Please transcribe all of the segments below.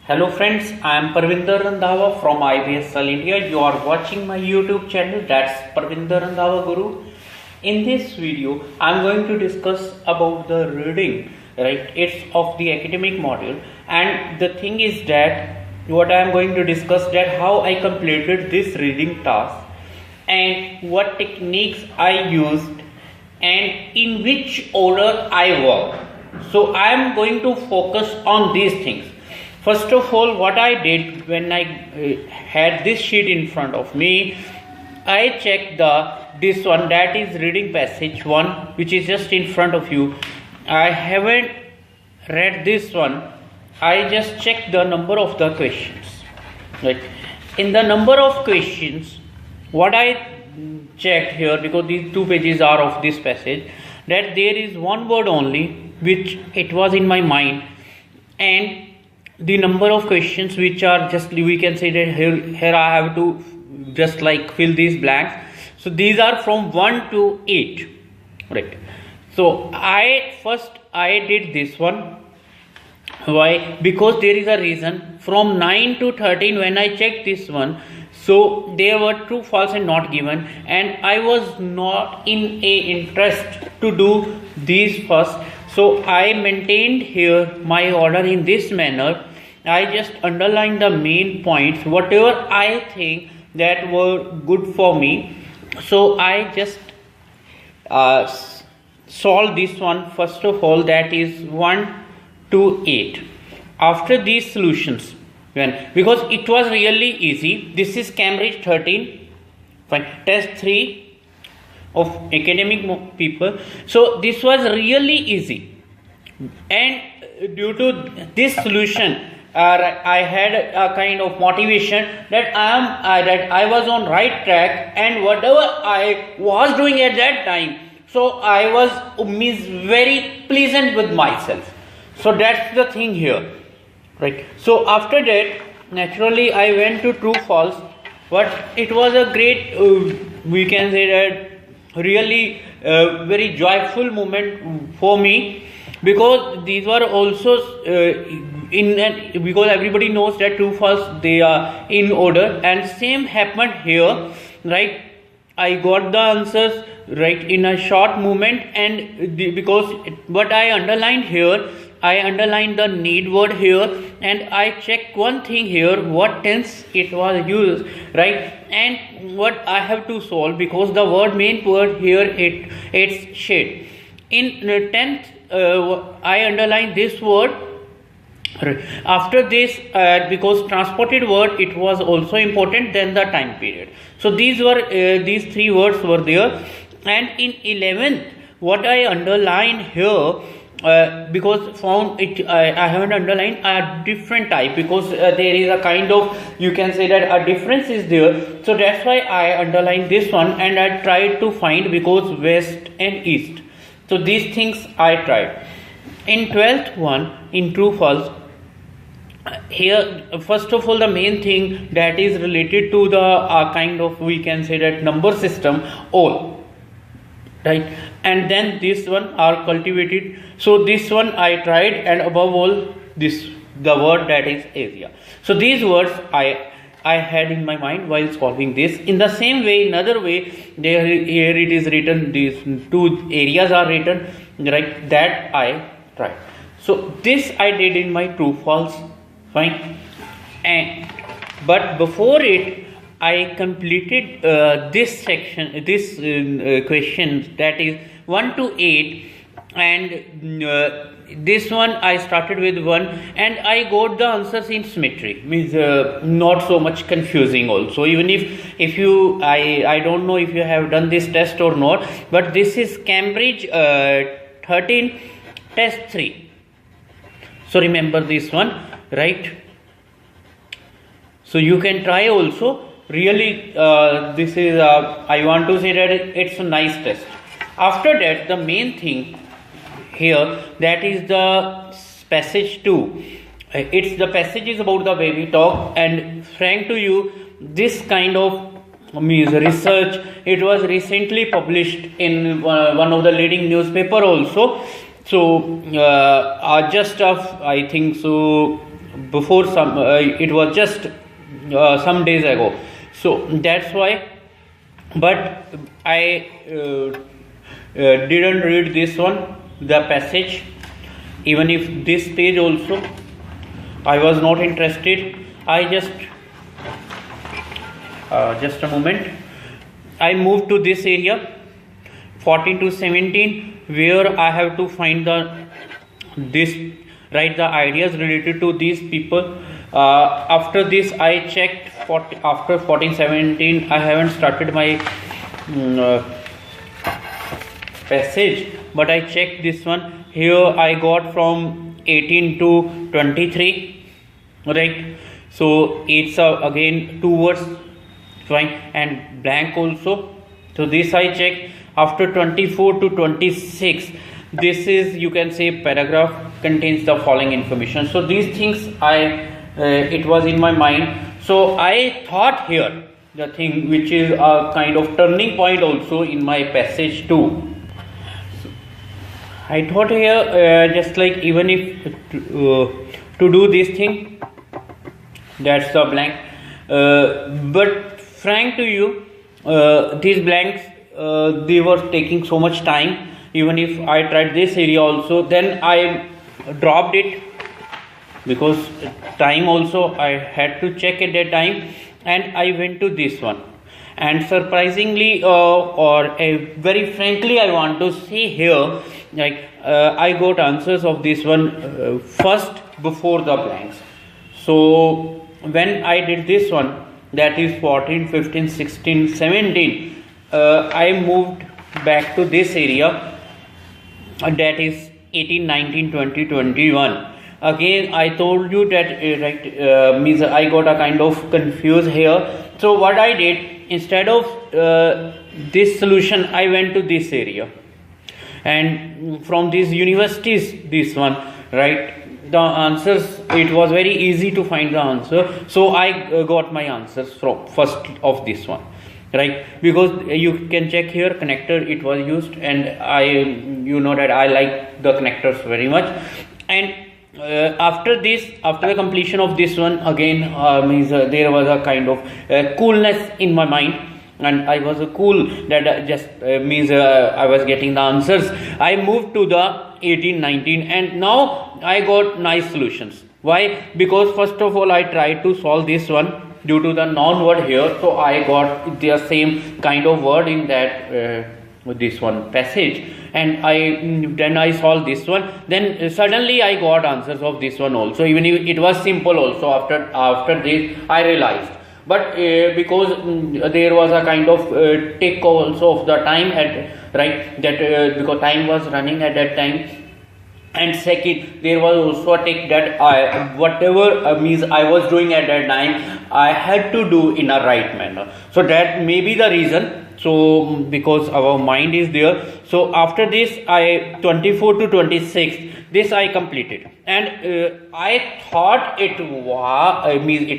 Hello friends, I am Parvinder Randhawaguru from IBSL India. You are watching my YouTube channel, that's Parvinder Randhawaguru. In this video, I am going to discuss about the reading, right? It's of the academic module, and the thing is that what I am going to discuss that how I completed this reading task and what techniques I used and in which order I work. So I am going to focus on these things. First of all, what I did when I had this sheet in front of me, I checked this one, that is reading passage 1, which is just in front of you. I haven't read this one. I just checked the number of the questions. Right. In the number of questions, what I checked here, because these 2 pages are of this passage, that there is one word only which it was in my mind, and the number of questions which are just, we can say that here I have to just like fill these blanks. So these are from 1 to 8, right? So I did this one. Why? Because there is a reason. From 9 to 13 when I checked this one, so there were true, false and not given, and I was not in a interest to do these first. So I maintained here my order in this manner. I just underlined the main points, whatever I think that were good for me. So I just solved this one first of all, that is 1 to 8. After these solutions, because it was really easy, this is Cambridge 13, fine, test 3 of academic people. So this was really easy, and due to this solution I had a kind of motivation that I was on right track, and whatever I was doing at that time, so I was very pleasant with myself. So that's the thing here, right? So after that, naturally I went to true false, but it was a great we can say that really very joyful moment for me, because these were also because everybody knows that true false they are in order, and same happened here, right? I got the answers right in a short moment, and because what I underlined here, I underlined the need word here, and I checked one thing here, what tense it was used, right? And what I have to solve, because the main word here it's shade. In 10th I underlined this word. After this, because transported word it was also important, then the time period. So these 3 words were there. And in 11th, what I underlined here, because found it I haven't underlined a different type, because there is a kind of, you can say that a difference is there. So that's why I underlined this one, and I tried to find, because west and east. So these things I tried. In 12th one, in true false, here first of all the main thing that is related to the kind of, we can say that number system, all, right? And then this one are cultivated. So this one I tried, and above all this, the word that is area. So these words I had in my mind while solving this. In the same way, another way, here it is written, these 2 areas are written, right? That I tried. So this I did in my true false, fine. And but before it, I completed this section, this question, that is 1 to 8, and this one I started with 1, and I got the answers in symmetry, means not so much confusing also. Even if you I don't know if you have done this test or not, but this is Cambridge 13 test 3. So remember this one, right? So you can try also. Really this is I want to say that it's a nice test. After that, the main thing here, that is the passage 2. It's the passage is about the baby talk, and frank to you, this kind of means research, it was recently published in one of the leading newspaper also. So just of, I think so, before some it was just some days ago, so that's why. But I didn't read this one, the passage, even if this page also I was not interested. I just a moment, I moved to this area 14 to 17, where I have to find write the ideas related to these people. After this I checked after 14-17 I haven't started my passage, but I checked this one. Here I got from 18 to 23, right? So it's again 2 words, fine, and blank also. So this I checked. After 24 to 26, this is, you can say, paragraph contains the following information. So these things it was in my mind. So I thought here the thing which is a kind of turning point also in my passage too. So I thought here just like, even if to do this thing, that's the blank. But frank to you, these blanks they were taking so much time. Even if I tried this area also, then I dropped it, because time also I had to check at that time, and I went to this one. And surprisingly very frankly, I want to say here, like I got answers of this one first before the blanks. So when I did this one, that is 14, 15, 16, 17, I moved back to this area, that is 18, 19, 20, 21. Again I told you that means I got a kind of confused here. So what I did, instead of this solution, I went to this area, and from these universities, this one, right, the answers, it was very easy to find the answer. So I got my answers from first of this one, right? Because you can check here, connector it was used, and you know that I like the connectors very much. And after the completion of this one, again means there was a kind of coolness in my mind, and I was cool that just means I was getting the answers. I moved to the 18, 19, and now I got nice solutions. Why? Because first of all I tried to solve this one due to the non word here, so I got the same kind of word in that this one passage, and then I solved this one. Then suddenly I got answers of this one also, even if it was simple also. After this I realized, but because there was a kind of tick also of the time right, that because time was running at that time. And second, there was also a tick that whatever means I was doing at that time, I had to do in a right manner. So that may be the reason. So because our mind is there. So after this, 24 to 26, this I completed, and I thought it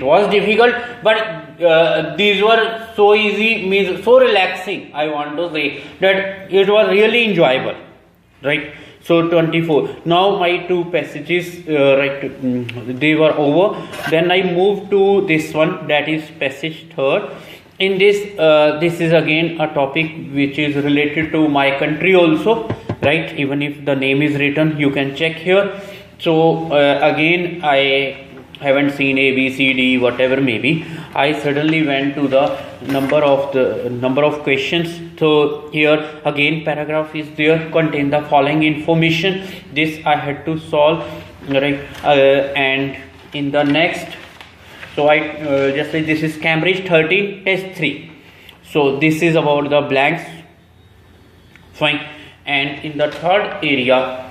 was difficult, but these were so easy, means so relaxing. I want to say that it was really enjoyable, right? So 24. Now my 2 passages, right, they were over. Then I moved to this one, that is passage 3rd. In this, this is again a topic which is related to my country also, right? Even if the name is written, you can check here. So again, I haven't seen A, B, C, D, whatever maybe. I suddenly went to the number of questions. So here again, paragraph is there, contain the following information. This I had to solve, right? And in the next, so I just like this is Cambridge 13 test 3. So this is about the blanks, fine. And in the third area,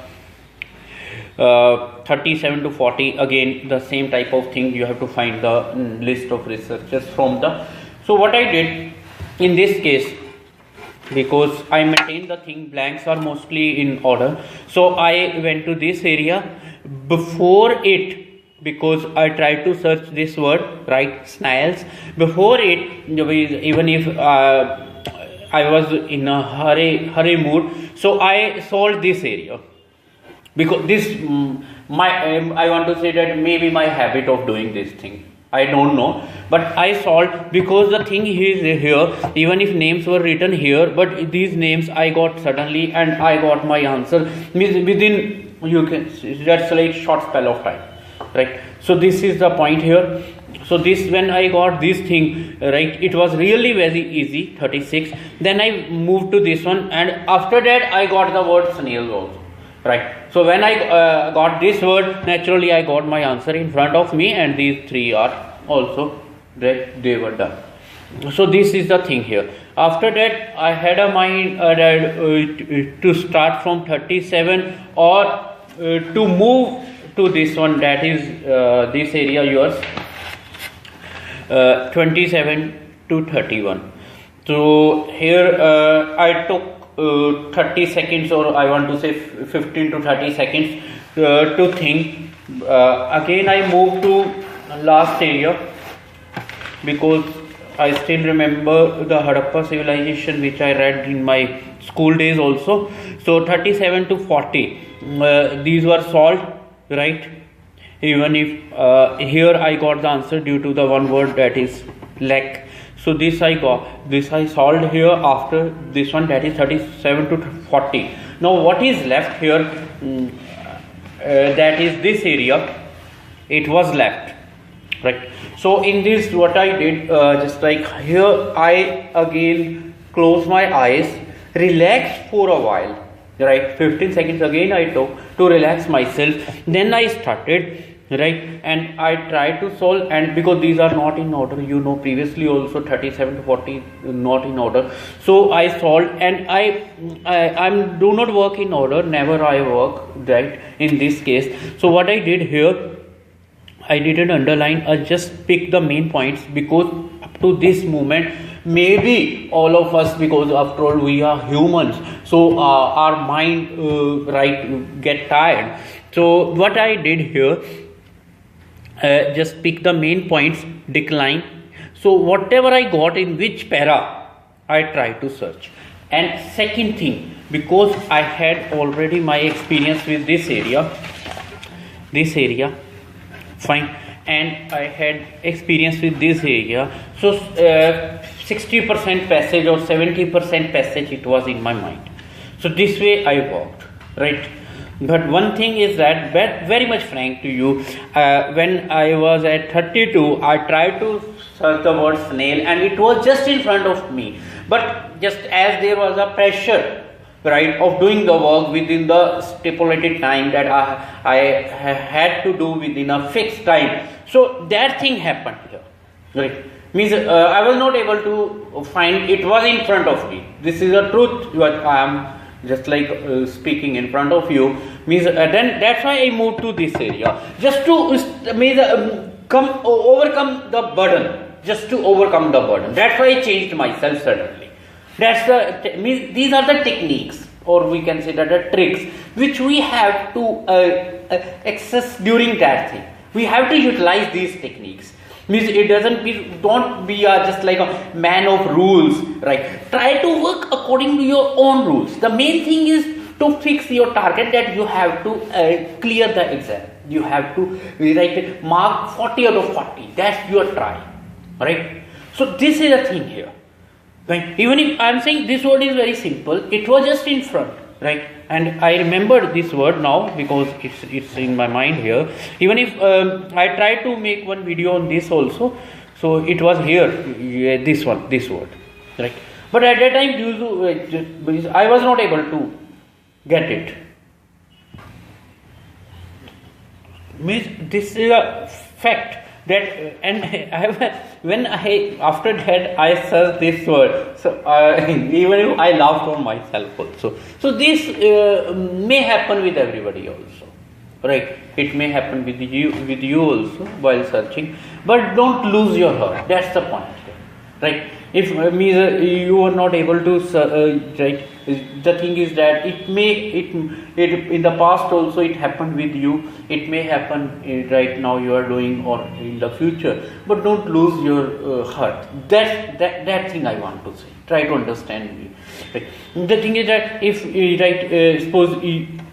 37 to 40, again the same type of thing. You have to find the list of researchers from the. So what I did in this case, because I maintain the thing, blanks are mostly in order. So I went to this area before it, because I tried to search this word, right, snails. Before it, even if I was in a hurry mood, so I solved this area, because this I want to say that maybe my habit of doing this thing, I don't know, but I solved, because the thing is here, even if names were written here, but these names I got suddenly and I got my answer within, you can see, that's like short spell of time, right? So this is the point here. So this, when I got this thing, right, it was really very easy, 36. Then I moved to this one, and after that I got the word snails also, right? So when I got this word, naturally I got my answer in front of me, and these three are also, right, they were done. So this is the thing here. After that I had a mind to start from 37 or to move to this one, that is this area yours, 27 to 31. So here I took 30 seconds, or I want to say 15 to 30 seconds to think. Again I moved to last area, because I still remember the Harappa civilization, which I read in my school days also. So 37 to 40, these were solved, right? Even if here I got the answer due to the one word, that is lack. So this I got, this I solved here after this one, that is 37 to 40. Now what is left here, that is this area, it was left, right? So in this, what I did, just like here, I again close my eyes, relax for a while, right? 15 seconds again I took to relax myself. Then I started, right, and I tried to solve, and because these are not in order, you know, previously also 37 to 40 not in order. So I solved, and I do not work in order, never I work, right, in this case. So what I did here, I didn't underline, I just picked the main points, because up to this moment, maybe all of us, because after all we are humans, so our mind right get tired. So what I did here, just pick the main points, decline. So whatever I got in which para, I try to search. And second thing, because I had already my experience with this area, fine, and I had experience with this area, so 60% passage or 70% passage it was in my mind. So this way I worked, right? But one thing is that, very much frank to you, when I was at 32, I tried to search the word snail, and it was just in front of me, but just as there was a pressure, right, of doing the work within the stipulated time that I had to do within a fixed time, so that thing happened here, right? Means I was not able to find, it was in front of me. This is the truth what I am just like speaking in front of you. Means then that's why I moved to this area, just to overcome the burden, just to overcome the burden. That's why I changed myself suddenly. That's the these are the techniques, or we can say that the tricks, which we have to access during that thing. We have to utilize these techniques. Means it doesn't be, don't be just like a man of rules, right? Try to work according to your own rules. The main thing is to fix your target, that you have to clear the exam. You have to mark 40 out of 40. That's your try, right? So this is the thing here. Right? Even if I am saying this word is very simple, it was just in front, right? And I remember this word now because it's in my mind here. Even if I tried to make one video on this also, so it was here, this word, right? But at that time, due to I was not able to get it. Means this is a fact. That and when I after that I searched this word, so even if I laughed on myself also. So this may happen with everybody also, right? It may happen with you also while searching, but don't lose your heart. That's the point, right? If you are not able to right, the thing is that it in the past also it happened with you. It may happen right now you are doing, or in the future. But don't lose your heart. That thing I want to say. Try to understand me. Right? The thing is that if suppose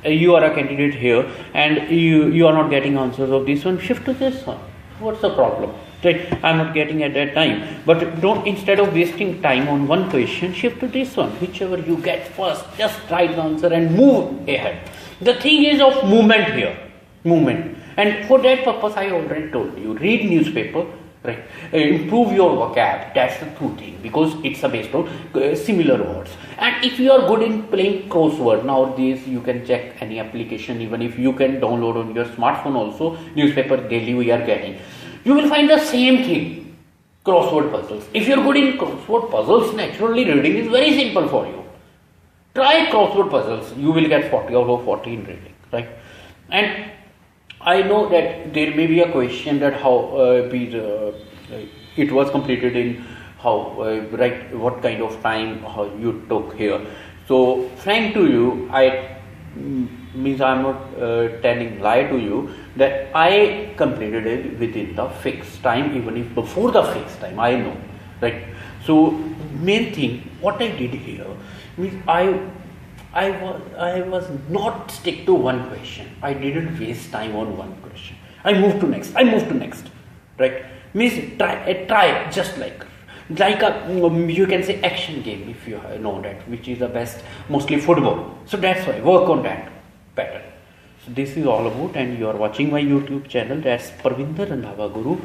you are a candidate here and you are not getting answers of this one, shift to this one. What's the problem? Right? I'm not getting at that time, but don't, instead of wasting time on one question, shift to this one. Whichever you get first, just write the answer and move ahead. The thing is of movement here, movement, and for that purpose I already told you, read newspaper, right? Improve your vocab. That's the two thing, because it's a based on similar words. And if you are good in playing crossword, nowadays you can check any application, even if you can download on your smartphone also, newspaper daily we are getting, you will find the same thing, crossword puzzles. If you're good in crossword puzzles, naturally reading is very simple for you. Try crossword puzzles, you will get 40 out of 40 in reading, right? And I know that there may be a question that how it was completed in how, right, what kind of time how you took here. So frank to you, means I'm not telling lie to you, that I completed it within the fixed time, even if before the fixed time, I know, right? So main thing what I did here means I was not stick to one question. I didn't waste time on one question. I moved to next, right? Means try just like a you can say action game, if you know that, which is the best, mostly football. So that's why work on that pattern. So this is all about, and you are watching my YouTube channel, that's Parvinder Randhawaguru.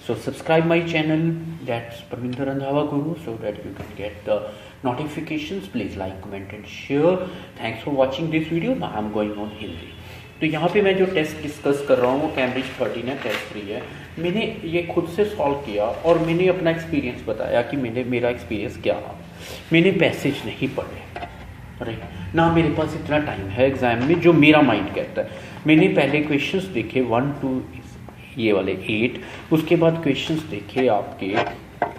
So subscribe my channel, that's Parvinder Randhawaguru, so that you can get the notifications. Please like, comment and share. Thanks for watching this video. Now I'm going on Hindi. तो यहाँ पे मैं जो test discuss कर रहा हूँ वो Cambridge 13 है, टेस्ट 3 है. मैंने ये खुद से सॉल्व किया और मैंने अपना एक्सपीरियंस बताया कि मेरा एक्सपीरियंस क्या रहा. मैंने पैसेज नहीं पढ़े, राइट, ना मेरे पास इतना टाइम है एग्जाम में जो मेरा माइंड कहता है. मैंने पहले क्वेश्चंस देखे 1 2 ये वाले 8, उसके बाद क्वेश्चंस देखे आपके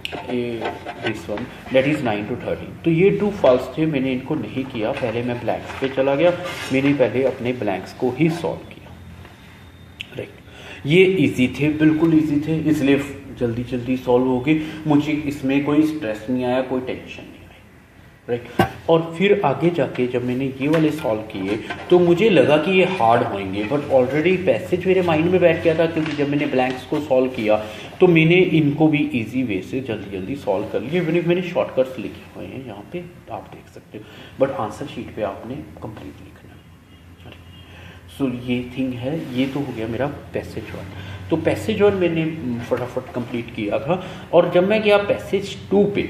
this one that is 9 to 13. तो ये 2 फॉल्स थे, मैंने इनको नहीं किया. पहले मैं ब्लैंक्स पे चला गया, मैंने पहले अपने ब्लैंक्स को ही सॉल्व किया, राइट. ये इजी थे, बिल्कुल इजी थे, इसलिए जल्दी जल्दी सॉल्व हो गए. मुझे इसमें कोई स्ट्रेस नहीं आया, कोई टेंशन नहीं आई, राइट. और फिर आगे जाके जब मैंने ये वाले सॉल्व किए तो मुझे लगा कि ये हार्ड होंगे, बट ऑलरेडी पैसेज मेरे माइंड में बैठ गया था, क्योंकि जब मैंने ब्लैंक्स को सॉल्व किया तो मैंने इनको भी इजी वे से जल्दी जल्दी सॉल्व कर लिए. इवन मैंने शॉर्टकट्स लिखे हुए हैं यहाँ पे, आप देख सकते हो, बट आंसर शीट पे आपने कंप्लीट लिखना है. सो ये थिंग है. ये तो हो गया मेरा पैसेज 1. तो पैसेज 1 मैंने फटाफट कंप्लीट किया था. और जब मैं गया पैसेज 2 पे,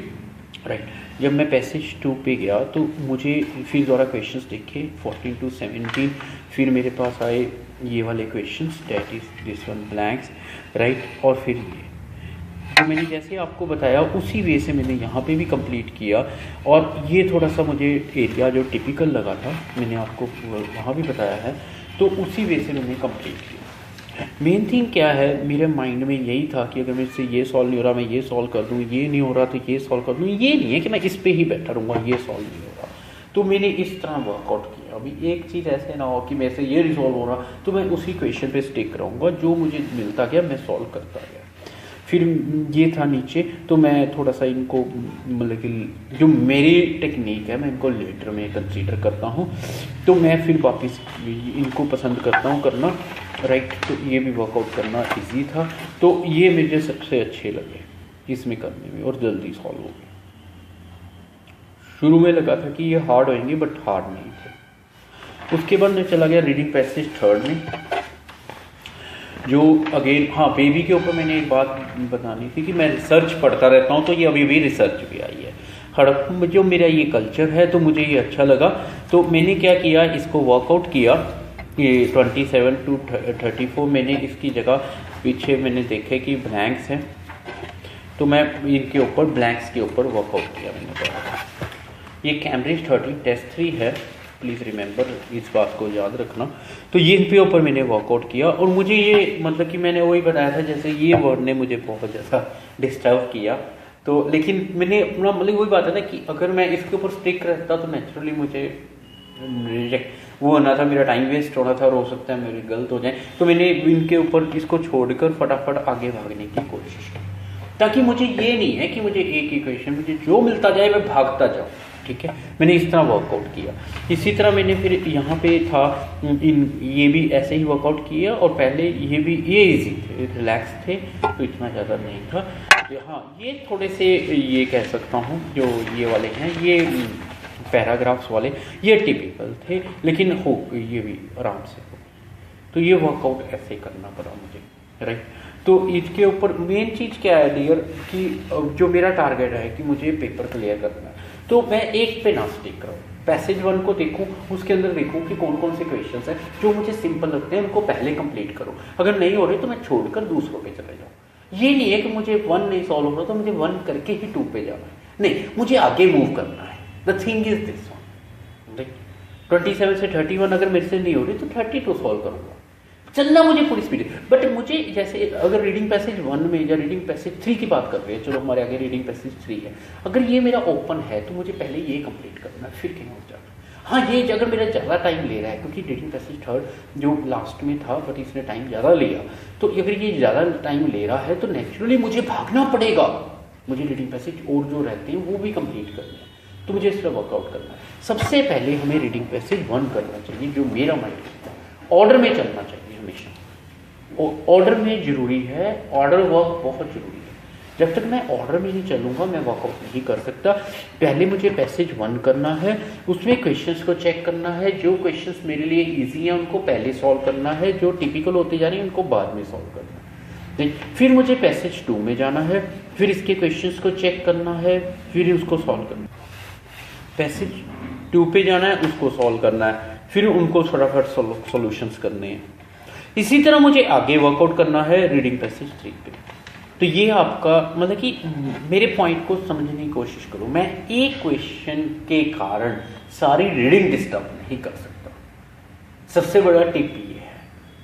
राइट, जब मैं पैसेज 2 पे गया तो मुझे फिर दोबारा क्वेश्चंस देखे 14 to 17. फिर मेरे पास आए ये वाले questions, that is this one blanks, right. और फिर ये तो मैंने जैसे आपको बताया उसी वे से मैंने यहाँ पे भी कंप्लीट किया. और ये थोड़ा सा मुझे एरिया जो टिपिकल लगा था, मैंने आपको वहाँ भी बताया है, तो उसी वे से मैंने कंप्लीट किया. मेन थिंग क्या है, मेरे माइंड में यही था कि अगर मेरे से ये सॉल्व नहीं हो रहा मैं ये सॉल्व कर दूँ, ये नहीं हो रहा तो ये सॉल्व कर दूँ. ये नहीं है कि मैं इस पे ही बैठा रहूँगा, ये सॉल्व नहीं हो रहा तो मैंने इस तरह वर्कआउट किया. अभी एक चीज़ ऐसे ना हो कि मेरे से ये रिजॉल्व हो रहा तो मैं उसी क्वेश्चन पे स्टिक रहूँगा, जो मुझे मिलता गया मैं सॉल्व करता गया. फिर ये था नीचे, तो मैं थोड़ा सा इनको मतलब कि जो मेरी टेक्निक है मैं इनको लेटर में कंसीडर करता हूँ, तो मैं फिर वापस इनको पसंद करता हूँ करना, राइट. तो ये भी वर्कआउट करना इजी था, तो ये मुझे सबसे अच्छे लगे इसमें करने में और जल्दी सॉल्व हो गए. शुरू में लगा था कि ये हार्ड होंगे, बट हार्ड नहीं थे. उसके बाद मैं चला गया रीडिंग पैसेज 3 में, जो अगेन हाँ बेबी के ऊपर मैंने एक बात बतानी थी कि मैं रिसर्च पढ़ता रहता हूँ, तो ये अभी भी रिसर्च भी आई है. हड़प जो मेरा ये कल्चर है तो मुझे ये अच्छा लगा, तो मैंने क्या किया, इसको वर्कआउट किया. ये 27 to 34 मैंने इसकी जगह पीछे मैंने देखे कि ब्लैंक्स हैं, तो मैं इनके ऊपर ब्लैंक्स के ऊपर वर्कआउट किया मैंने. ये कैम्ब्रिज 13 टेस्ट 3 है, प्लीज़ रिमेंबर, इस बात को याद रखना. तो ये इनके ऊपर मैंने वर्कआउट किया और मुझे ये मतलब कि मैंने वही बताया था, जैसे ये वर्ड ने मुझे बहुत ज़्यादा डिस्टर्ब किया. तो लेकिन मैंने अपना मतलब वही बात है ना कि अगर मैं इसके ऊपर स्टिक रहता तो नेचुरली मुझे रिजेक्ट वो होना था, मेरा टाइम वेस्ट होना था और हो सकता है मेरे गलत हो जाए. तो मैंने इनके ऊपर इसको छोड़कर फटाफट आगे भागने की कोशिश की, ताकि मुझे ये नहीं है कि मुझे एक ही क्वेश्चन, मुझे जो मिलता जाए मैं भागता जाऊँ. ठीक है, मैंने इस तरह वर्कआउट किया। इसी तरह मैंने फिर यहाँ पे था ये भी ऐसे ही वर्कआउट किया, और पहले ये भी ये इजी थे, रिलैक्स थे, तो इतना ज़्यादा नहीं था। हाँ, ये थोड़े से ये कह सकता हूँ जो ये वाले हैं, ये पैराग्राफ्स वाले, ये टिपिकल थे, लेकिन हो ये भी आराम से हो। तो ये वर्कआउट ऐसे करना पड़ा मुझे, राइट। तो इसके ऊपर मेन चीज़ क्या है डियर, कि जो मेरा टारगेट है कि मुझे पेपर क्लियर करना है, तो मैं एक पे ना स्टिक करूँ, पैसेज 1 को देखूँ, उसके अंदर देखूँ कि कौन कौन से क्वेश्चंस हैं जो मुझे सिंपल लगते हैं, उनको पहले कंप्लीट करूँ। अगर नहीं हो रहे तो मैं छोड़कर दूसरों पे चले जाऊँ। ये नहीं है कि मुझे 1 नहीं सॉल्व हो रहा तो मुझे 1 करके ही 2 पे जाना है, नहीं, मुझे आगे मूव करना है। The thing is this one, 27 से 31 अगर मेरे से नहीं हो रही तो 32 सॉल्व करूँगा, चलना मुझे पूरी स्पीड है। बट मुझे जैसे अगर रीडिंग पैसेज 1 में या रीडिंग पैसेज 3 की बात कर रहे हैं, चलो हमारे आगे रीडिंग पैसेज 3 है, अगर ये मेरा ओपन है तो मुझे पहले ये कंप्लीट करना है, फिर कहीं और जाना। हाँ, ये अगर मेरा ज़्यादा टाइम ले रहा है, क्योंकि रीडिंग पैसेज 3 जो लास्ट में था बट इसने टाइम ज़्यादा लिया, तो अगर ये ज़्यादा टाइम ले रहा है तो नेचुरली मुझे भागना पड़ेगा, मुझे रीडिंग पैसेज और जो रहते हैं वो भी कंप्लीट करने हैं, तो मुझे इस पर वर्कआउट करना है। सबसे पहले हमें रीडिंग पैसेज 1 करना चाहिए, जो मेरा माइंड है, ऑर्डर में चलना चाहिए हमेशा। ऑर्डर में जरूरी है, ऑर्डर वर्क बहुत जरूरी है। जब तक मैं ऑर्डर में नहीं चलूँगा मैं वर्कआउट नहीं कर सकता। पहले मुझे पैसेज 1 करना है, उसमें क्वेश्चंस को चेक करना है, जो क्वेश्चंस मेरे लिए इजी हैं उनको पहले सॉल्व करना है, जो टिपिकल होते जा रहे हैं उनको बाद में सॉल्व करना है। फिर मुझे पैसेज 2 में जाना है, फिर इसके क्वेश्चंस को चेक करना है, फिर उसको सॉल्व करना है। पैसेज 2 पे जाना है, उसको सॉल्व करना है, फिर उनको फटाफट सॉल्यूशंस करने हैं। इसी तरह मुझे आगे वर्कआउट करना है रीडिंग पैसेज 3 पे। तो ये आपका मतलब कि मेरे पॉइंट को समझने की कोशिश करो। मैं एक क्वेश्चन के कारण सारी रीडिंग डिस्टर्ब नहीं कर सकता। सबसे बड़ा टिप ये है,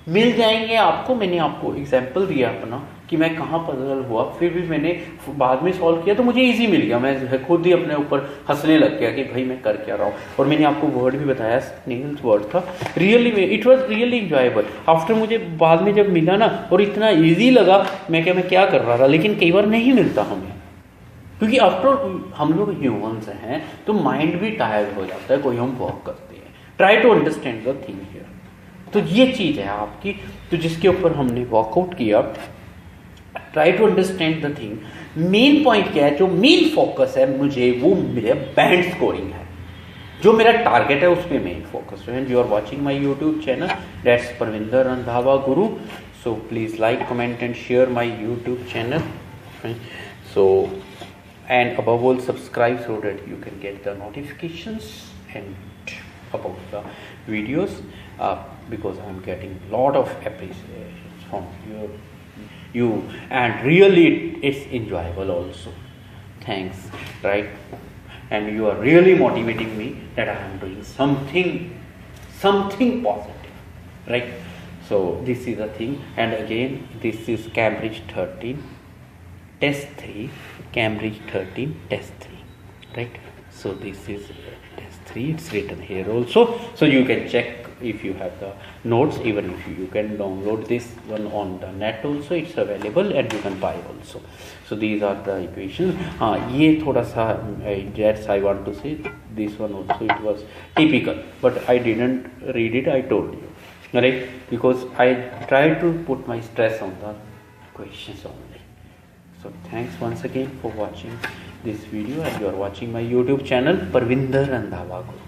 मिल जाएंगे आपको। मैंने आपको एग्जाम्पल दिया अपना कि मैं कहाँ पजल हुआ, फिर भी मैंने बाद में सॉल्व किया तो मुझे इजी मिल गया। मैं खुद ही अपने ऊपर हंसने लग गया कि भाई मैं कर क्या रहा हूँ। और मैंने आपको वर्ड भी बताया, स्नेल्स वर्ड था, रियली में it was really enjoyable. After मुझे बाद में जब मिला ना और इतना ईजी लगा, मैं क्या कर रहा था, लेकिन कई बार नहीं मिलता हमें, क्योंकि आफ्टर हम लोग ह्यूमंस हैं तो माइंड भी टायर्ड हो जाता है कोई हम वर्क करते हैं। Try to understand the thing here. तो ये चीज़ है आपकी, तो जिसके ऊपर हमने वर्कआउट किया। Try to understand the thing. Main point क्या है, जो मेन फोकस है मुझे, वो मेरे बैंड स्कोरिंग है, जो मेरा टारगेट है उस पर मेन फोकस है। You are watching my YouTube channel, that's Parvinder Randhawa Guru. So please like, comment and share my YouTube channel. So and above all subscribe so that you can get the notifications and about the videos, because I am getting lot of appreciation from you and really it's enjoyable also. Thanks, right? And you are really motivating me that I am doing something positive, right? So this is the thing. And again, this is Cambridge 13 test 3, Cambridge 13 test 3, right? So this is test 3, it's written here also, so you can check if you have the notes. Even if you can download this one on the net also, it's available and you can buy also. So these are the equations. ये थोड़ा सा that's I want to say, this one also it was typical, but I didn't read it, I told you, right? Because I tried to put my stress on the questions only. So thanks once again for watching this video, and you are watching my YouTube channel Parvinder Randhawaguru.